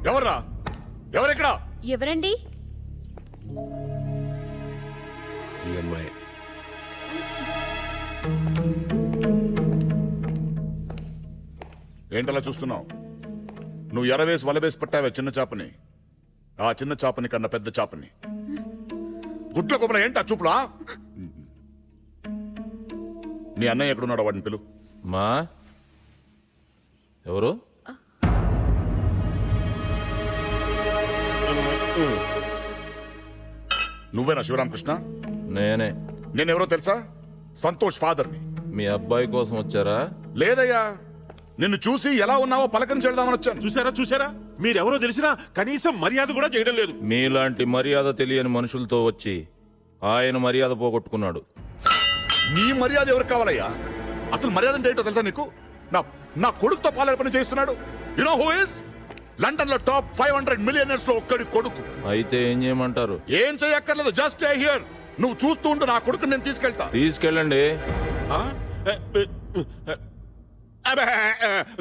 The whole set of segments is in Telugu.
ఎవర్రా? ఎవరెక్కడ? ఎవరండి? ఈ అమ్మాయి. ఏంటలా చూస్తున్నావు? నువ్వు ఎరవేసి వలవేసి పట్టావే చిన్న చాపని. ఆ చిన్న చాపని కన్నా పెద్ద చాపని. గుట్ల కొబ్బరి ఏంటి ఆ చూపులా? మీ అన్నయ్య ఎక్కడున్నాడు? వాడిని పిలు. మా ఎవరు? నువ్వేనా శివరామకృష్ణ? నేనే. నేనెవరో తెలుసా? సంతోష్ ఫాదర్ని. మీ అబ్బాయి కోసం వచ్చారా? లేదయ్యా, నిన్ను చూసి ఎలా ఉన్నావో పలకరించి వెళ్దామని వచ్చాను. చూసారా మీరెవరో తెలిసినా కనీసం మర్యాద కూడా చేయడం లేదు. మీలాంటి మర్యాద తెలియని మనుషులతో వచ్చి ఆయన మర్యాద పోగొట్టుకున్నాడు. నీ మర్యాద ఎవరికి కావాలయ్యా? అసలు మర్యాద అంటే ఏంటో తెలుసా నీకు? నా కొడుకుతో పాలన పని చేస్తున్నాడు. You know who is? London లో టాప్ 500 మిలియనర్స్ లో ఒక్కడి కొడుకు. అయితే ఏం చేయమంటారు? ఏం చేయక్కర్లేదు, జస్ట్ స్టే హియర్. నువ్వు చూస్తూ ఉండు, నా కొడుకుని నేను తీసుకెళ్తా. తీసుకెళ్ళండి.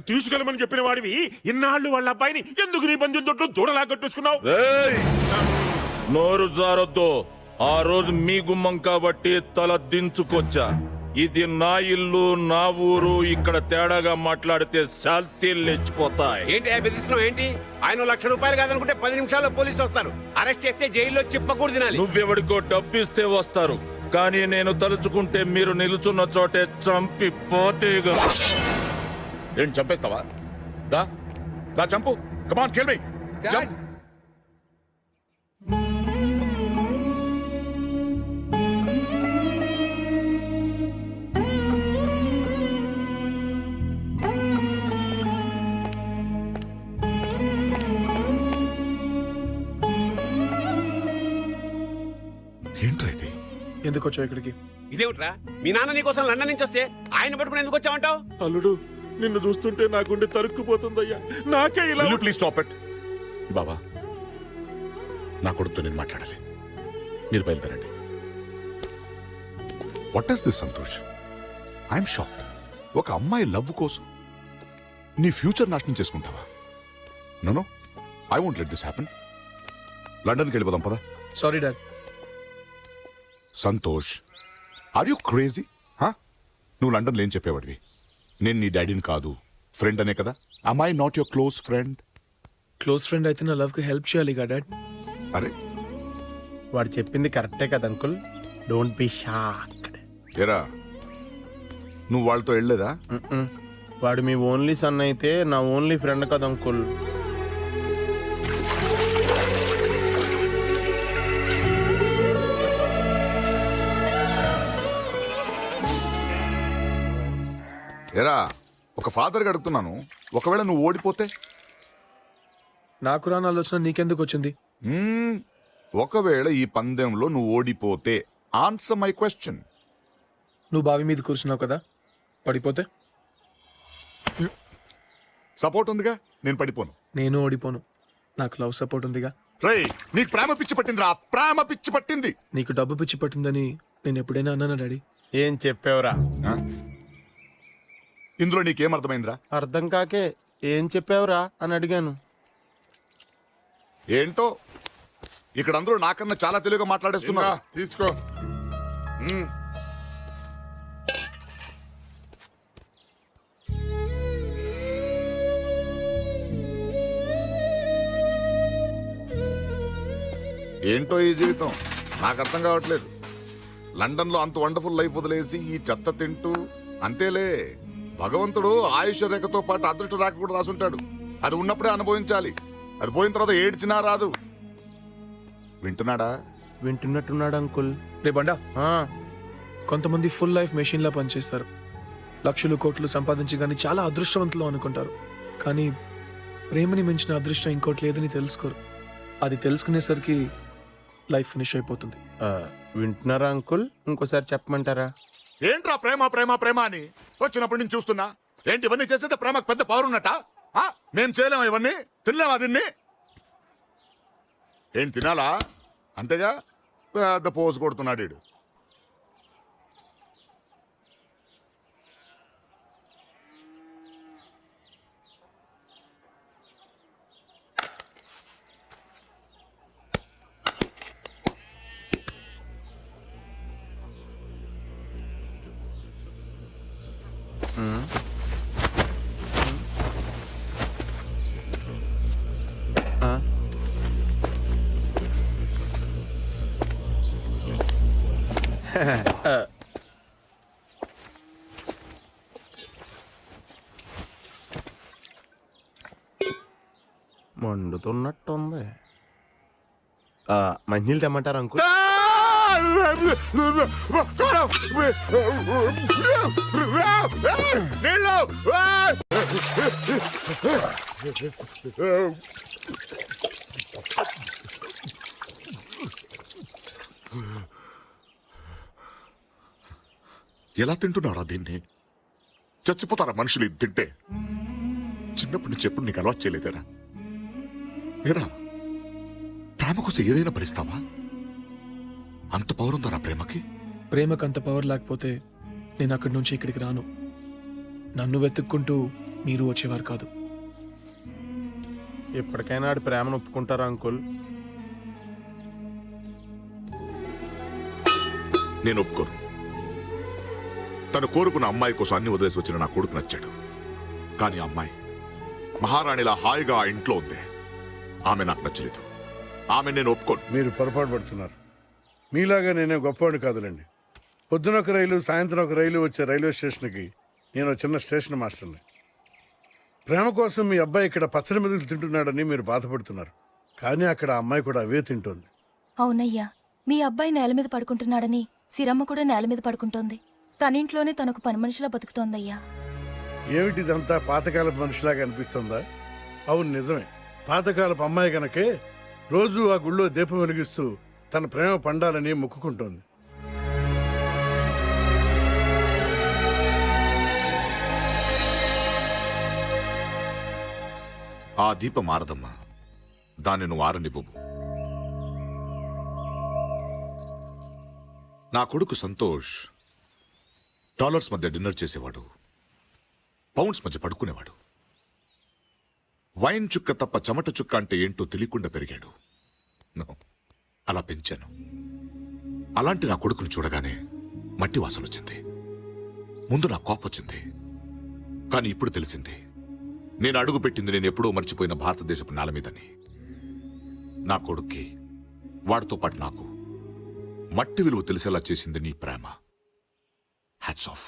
తీసుకెళ్ళమని చెప్పిన వాడివి ఇన్నాళ్ళు వాళ్ళ అబ్బాయిని ఎందుకు నీ బంధువుల తోటలో దూడలా కట్టేసుకున్నావు? నోరు జారొద్దు. ఆ రోజు మీ గుమ్మం కాబట్టి తల దించుకొచ్చా. ఇది నా ఇల్లు, నా ఊరు. ఇక్కడ తేడాగా మాట్లాడితే శాల్తీలు లేచిపోతాయి. ఏంటి బెదిరిస్తున్నావు? ఏంటి ఆయన ₹1,00,000 కాదనుకుంటే 10 నిమిషాల్లో పోలీసులు వస్తారు. అరెస్ట్ చేస్తే జైల్లో చిప్పకూడదు తినాలి. నువ్వెవడికో డబ్బిస్తే వస్తారు, కానీ నేను తలుచుకుంటే మీరు నిలుచున్న చోటే చంపి పోతేగా. ఏంటి చంపేస్తావా? దా చంపు. Come on, kill me. Jump. ఏంట్రా ఇది? ఎందుకు వచ్చావు ఇక్కడికి? ఇదేమిట్రా, మీ నాన్న నీకోసం లండన్ నుంచి వస్తే ఆయన పట్టుకుని ఎందుకు వచ్చావంటావు? అల్లుడు, నిన్ను చూస్తుంటే నా గుండె తరుక్కుపోతుందయ్యా. నాకే ఇలా. Please stop it. బాబా, నా కొడుకుతో నేను మాట్లాడాలి. మీరు బయలుదేరండి. What is this Santosh? I'm shocked. ఒక అమ్మాయి లవ్ కోసం నీ ఫ్యూచర్ నాశనం చేసుకుంటావా? No, I won't let this happen. లండన్కి వెళ్ళిపోదాం పదా. Sorry dad. Santosh, are you crazy? నువ్వు లండన్లో ఏం చెప్పేవాడివి? నేను నీ డాడీని కాదు, ఫ్రెండ్ అనే కదా. am I not your close friend? Close friend అయితే నా లవ్ కి హెల్ప్ చేయాలి కదా డాడ్. అరే, వాడు చెప్పింది కరెక్టే కదా అంకుల్. Don't be shocked. ఎరా, నువ్వు వాళ్ళతో వెళ్ళలేదా? వాడు మీ ఓన్లీ సన్ అయితే నా ఓన్లీ ఫ్రెండ్ కదా అంకుల్. ఎరా, ఒక ఫాదర్గా అడుగుతున్నాను, ఒకవేళ నువ్వు ఓడిపోతే? నాకు రాని ఆలోచన నీకెందుకు వచ్చింది? ఒకవేళ ఈ పందెంలో నువ్వు ఓడిపోతే, ఆన్సర్ మై క్వశ్చన్. నువ్వు బావి మీద కూర్చున్నావు కదా, పడిపోతే? సపోర్ట్ ఉందిగా, నేను పడిపోను. నేను ఓడిపోను, నాకు లవ్ సపోర్ట్ ఉందిగా. రేయ్, నీకు ప్రేమ పిచ్చి పట్టిందిరా, ప్రేమ పిచ్చి పట్టింది. నీకు డబ్బు పిచ్చి పట్టిందని నేను ఎప్పుడైనా అన్నానా డాడీ? ఏం చెప్పావురా? ఇందులో నీకేం అర్థమైందిరా? అర్థం కాకే ఏం చెప్పావురా అని అడిగాను. ఏంటో ఇక్కడ అందరూ నాకన్నా చాలా తెలుగుగా మాట్లాడేస్తున్నా. తీసుకో. ఏంటో ఈ జీవితం నాకు అర్థం కావట్లేదు. లండన్ లో అంత వండర్ఫుల్ లైఫ్ వదిలేసి ఈ చెత్త తింటూ అంతేలే. భగవంతుడు ఆయుష్ రేఖతో పాటు అదృష్ట రేఖ కూడా రాసుంటాడు. అది ఉన్నప్పుడే అనుభవించాలి. అది పోయిన తర్వాత ఏడ్చినా రాదు. వింటున్నాడా? వింటున్నట్టున్నాడు అంకుల్. రే బండా, కొంతమంది ఫుల్ లైఫ్ మెషిన్ లా పనిచేస్తారు. లక్షలు కోట్లు సంపాదించి కానీ చాలా అదృష్టవంతులు అనుకుంటారు. కానీ ప్రేమని మించిన అదృష్టం ఇంకోటి లేదని తెలుసుకోరు. అది తెలుసుకునేసరికి లైఫ్ ఫినిష్ అయిపోతుంది. వింటున్నారా అంకుల్? ఇంకోసారి చెప్పమంటారా? ఏంట్రా ప్రేమ ప్రేమ ప్రేమ అని వచ్చినప్పటి నుంచి చూస్తున్నా. ఏంటి ఇవన్నీ చేసేది? ప్రేమకు పెద్ద పవర్ ఉన్నట్ట? మేం చేయలేమా ఇవన్నీ? తినలేమా దీన్ని? ఏం తినాలా? అంతేగా పెద్ద పోజు కొడుతున్నాడు వీడు. మండుతున్నట్టుంది. మంచినీళ్ళు తెమ్మంటారు అంకుల్? ఎలా తింటున్నారా దీన్ని? చచ్చిపోతారా మనుషులు ఇది తింటే? చిన్నప్పటి నుంచి ఎప్పుడు నీకు అలవాటు చేయలేదేరా? ఏరా, ప్రేమ కోసం ఏదైనా భరిస్తావా? అంత పౌరుందరా ప్రేమకి? ప్రేమకు అంత పవర్ లేకపోతే నేను అక్కడి నుంచి ఇక్కడికి రాను. నన్ను వెతుక్కుంటూ మీరు వచ్చేవారు కాదు. ఎప్పటికైనా ఆడి ప్రేమను ఒప్పుకుంటారా అంకుల్? నేను ఒప్పుకోను. తను కోరుకున్న అమ్మాయి కోసం అన్ని వదిలేసి వచ్చిన నా కొడుకు నచ్చాడు. కానీ ఆ అమ్మాయి మహారాణిలా హాయిగా ఆ ఇంట్లో ఉంది. ఆమె నాకు నచ్చలేదు. ఆమె నేను ఒప్పుకోను. మీరు పొరపాటు పడుతున్నారు. మీలాగా నేనే గొప్పవాడిని కాదులేండి. పొద్దున ఒక రైలు, సాయంత్రం ఒక రైలు వచ్చే రైల్వే స్టేషన్కి నేను ఒక చిన్న స్టేషన్ మాస్టర్ని. ప్రేమ కోసం మీ అబ్బాయి ఇక్కడ పచ్చడి మెతుకులు తింటున్నాడని మీరు బాధపడుతున్నారు. కానీ అక్కడ ఆ అమ్మాయి కూడా అవే తింటోంది. అవునయ్యా, మీ అబ్బాయి నేల మీద పడుకుంటున్నాడని సిరమ్మ కూడా నేల మీద పడుకుంటోంది. తనింట్లోనే తనకు పని మనిషిలా బతుకుతోందయ్యా. ఏమిటిదంతా పాతకాలపు మనిషిలాగా అనిపిస్తుందా? అవును, నిజమే. పాతకాలపు అమ్మాయి గనకే రోజు ఆ గుళ్ళో దీపం వెలిగిస్తూ తన ప్రేమ పండాలని మొక్కుకుంటోంది. ఆ దీపం ఆరదమ్మా. దాన్ని నువ్వు ఆరనివ్వవు. నా కొడుకు సంతోష్ డాలర్స్ మధ్య డిన్నర్ చేసేవాడు, పౌండ్స్ మధ్య పడుకునేవాడు. వైన్ చుక్క తప్ప చెమట చుక్క అంటే ఏంటో తెలియకుండా పెరిగాడు. నో, అలా పెంచాను. అలాంటి నా కొడుకును చూడగానే మట్టి వాసన వచ్చింది. ముందు నా కోపం వచ్చింది. కానీ ఇప్పుడు తెలిసింది, నేను అడుగు పెట్టింది నేను ఎప్పుడో మర్చిపోయిన భారతదేశపు నేల మీదని. నా కొడుక్కి, వాడితో పాటు నాకు మట్టి విలువ తెలిసేలా చేసింది నీ ప్రేమ. Hats off.